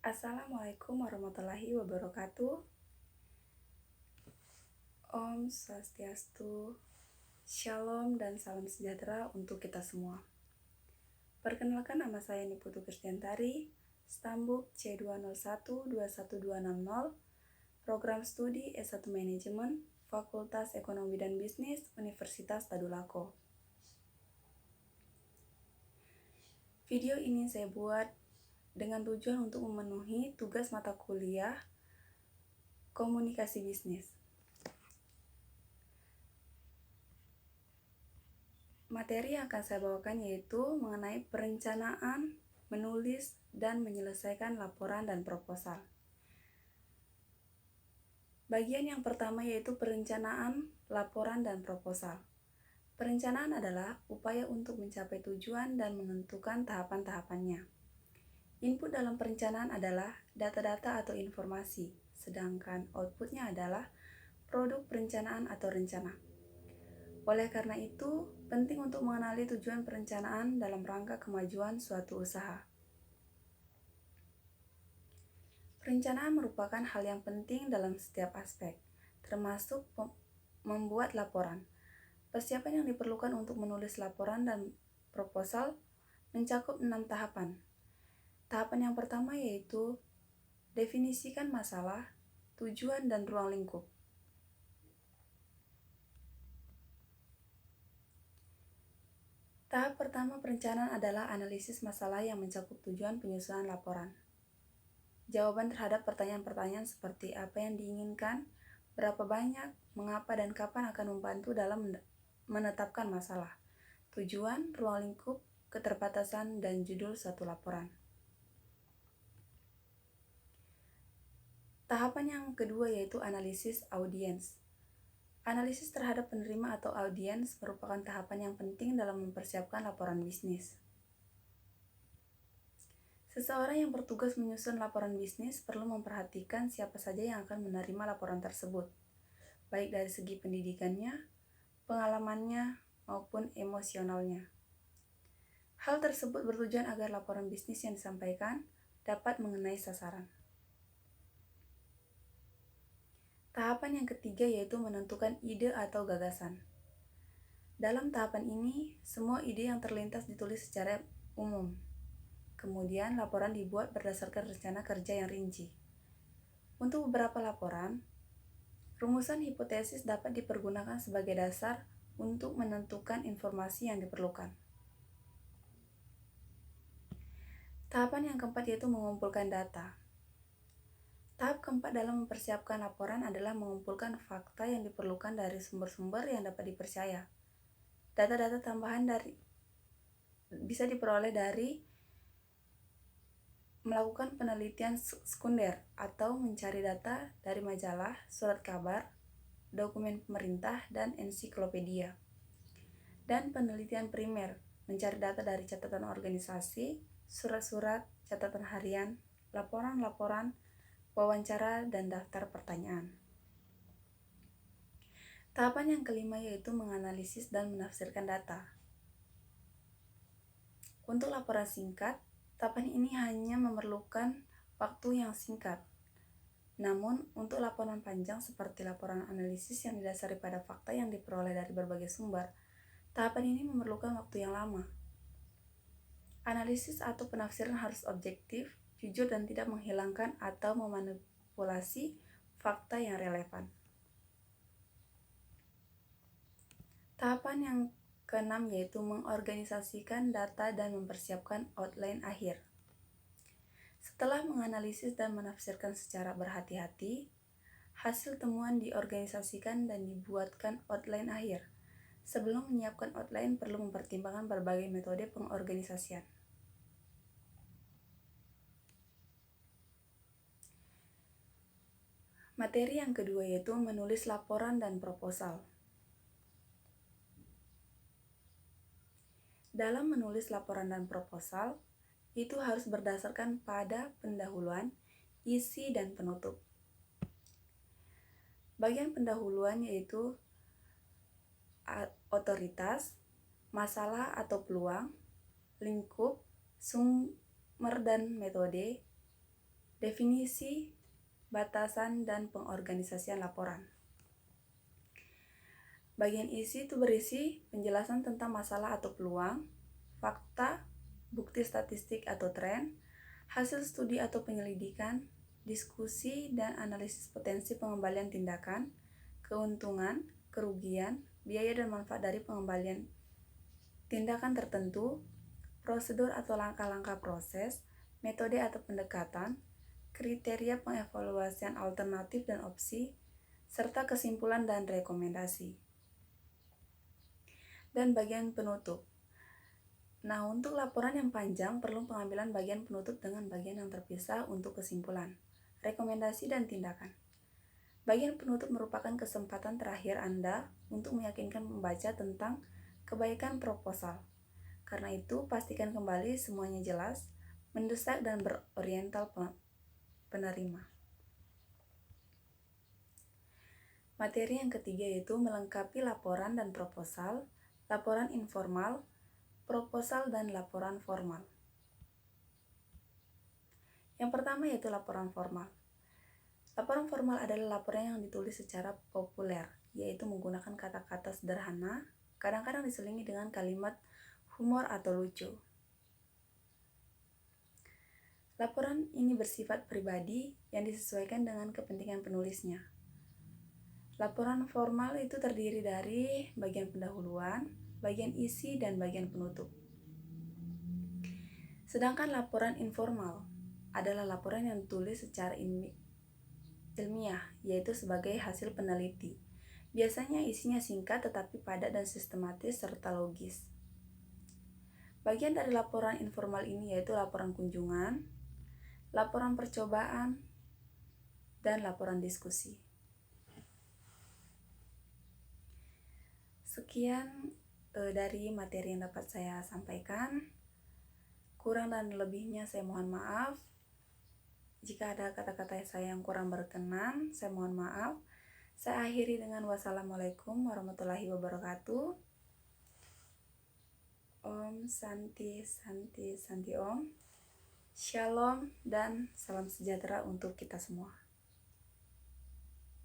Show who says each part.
Speaker 1: Assalamualaikum warahmatullahi wabarakatuh. Om Swastiastu, Shalom dan salam sejahtera untuk kita semua. Perkenalkan, nama saya Niputu Kristiantari, Stambuk C201-21260, Program Studi S1 Manajemen, Fakultas Ekonomi dan Bisnis, Universitas Tadulako. Video ini saya buat dengan tujuan untuk memenuhi tugas mata kuliah Komunikasi Bisnis. Materi yang akan saya bawakan yaitu mengenai perencanaan, menulis, dan menyelesaikan laporan dan proposal. Bagian yang pertama yaitu perencanaan, laporan, dan proposal. Perencanaan adalah upaya untuk mencapai tujuan dan menentukan tahapan-tahapannya. Input dalam perencanaan adalah data-data atau informasi, sedangkan outputnya adalah produk perencanaan atau rencana. Oleh karena itu, penting untuk mengenali tujuan perencanaan dalam rangka kemajuan suatu usaha. Perencanaan merupakan hal yang penting dalam setiap aspek, termasuk membuat laporan. Persiapan yang diperlukan untuk menulis laporan dan proposal mencakup 6 tahapan. Tahapan yang pertama yaitu definisikan masalah, tujuan, dan ruang lingkup. Tahap pertama perencanaan adalah analisis masalah yang mencakup tujuan penyusunan laporan. Jawaban terhadap pertanyaan-pertanyaan seperti apa yang diinginkan, berapa banyak, mengapa, dan kapan akan membantu dalam menetapkan masalah, tujuan, ruang lingkup, keterbatasan, dan judul suatu laporan. Tahapan yang kedua yaitu analisis audiens. Analisis terhadap penerima atau audiens merupakan tahapan yang penting dalam mempersiapkan laporan bisnis. Seseorang yang bertugas menyusun laporan bisnis perlu memperhatikan siapa saja yang akan menerima laporan tersebut, baik dari segi pendidikannya, pengalamannya, maupun emosionalnya. Hal tersebut bertujuan agar laporan bisnis yang disampaikan dapat mengenai sasaran. Tahapan yang ketiga yaitu menentukan ide atau gagasan. Dalam tahapan ini, semua ide yang terlintas ditulis secara umum. Kemudian, laporan dibuat berdasarkan rencana kerja yang rinci. Untuk beberapa laporan, rumusan hipotesis dapat dipergunakan sebagai dasar untuk menentukan informasi yang diperlukan. Tahapan yang keempat yaitu mengumpulkan data. Tahap keempat dalam mempersiapkan laporan adalah mengumpulkan fakta yang diperlukan dari sumber-sumber yang dapat dipercaya. Data-data tambahan bisa diperoleh dari melakukan penelitian sekunder atau mencari data dari majalah, surat kabar, dokumen pemerintah, dan ensiklopedia. Dan penelitian primer, mencari data dari catatan organisasi, surat-surat, catatan harian, laporan-laporan, wawancara, dan daftar pertanyaan. Tahapan yang kelima yaitu menganalisis dan menafsirkan data. Untuk laporan singkat, tahapan ini hanya memerlukan waktu yang singkat. Namun, untuk laporan panjang seperti laporan analisis yang didasari pada fakta yang diperoleh dari berbagai sumber, tahapan ini memerlukan waktu yang lama. Analisis atau penafsiran harus objektif, jujur, dan tidak menghilangkan atau memanipulasi fakta yang relevan. Tahapan yang keenam yaitu mengorganisasikan data dan mempersiapkan outline akhir. Setelah menganalisis dan menafsirkan secara berhati-hati, hasil temuan diorganisasikan dan dibuatkan outline akhir. Sebelum menyiapkan outline perlu mempertimbangkan berbagai metode pengorganisasian. Materi yang kedua yaitu menulis laporan dan proposal. Dalam menulis laporan dan proposal, itu harus berdasarkan pada pendahuluan, isi, dan penutup. Bagian pendahuluan yaitu otoritas, masalah atau peluang, lingkup, sumber dan metode, Definisi, batasan, dan pengorganisasian laporan. Bagian isi itu berisi penjelasan tentang masalah atau peluang, fakta, bukti statistik atau tren, hasil studi atau penyelidikan, diskusi dan analisis potensi pengembalian tindakan, keuntungan, kerugian, biaya dan manfaat dari pengembalian tindakan tertentu, prosedur atau langkah-langkah proses, metode atau pendekatan, kriteria pengevaluasian alternatif dan opsi, serta kesimpulan dan rekomendasi. Dan bagian penutup. Nah, untuk laporan yang panjang perlu pengambilan bagian penutup dengan bagian yang terpisah untuk kesimpulan, rekomendasi, dan tindakan. Bagian penutup merupakan kesempatan terakhir Anda untuk meyakinkan pembaca tentang kebaikan proposal. Karena itu, pastikan kembali semuanya jelas, mendesak, dan beroriental penerima. Materi yang ketiga yaitu melengkapi laporan dan proposal, laporan informal, proposal, dan laporan formal. Yang pertama yaitu laporan formal. Laporan formal adalah laporan yang ditulis secara populer, yaitu menggunakan kata-kata sederhana, kadang-kadang diselingi dengan kalimat humor atau lucu. Laporan ini bersifat pribadi yang disesuaikan dengan kepentingan penulisnya. Laporan formal itu terdiri dari bagian pendahuluan, bagian isi, dan bagian penutup. Sedangkan laporan informal adalah laporan yang ditulis secara ilmiah, yaitu sebagai hasil peneliti. Biasanya isinya singkat tetapi padat dan sistematis serta logis. Bagian dari laporan informal ini yaitu laporan kunjungan, laporan percobaan, dan laporan diskusi. Sekian dari materi yang dapat saya sampaikan. Kurang dan lebihnya saya mohon maaf. Jika ada kata-kata saya yang kurang berkenan, saya mohon maaf. Saya akhiri dengan wassalamualaikum warahmatullahi wabarakatuh. Om Santi Santi Santi Om. Shalom dan salam sejahtera untuk kita semua.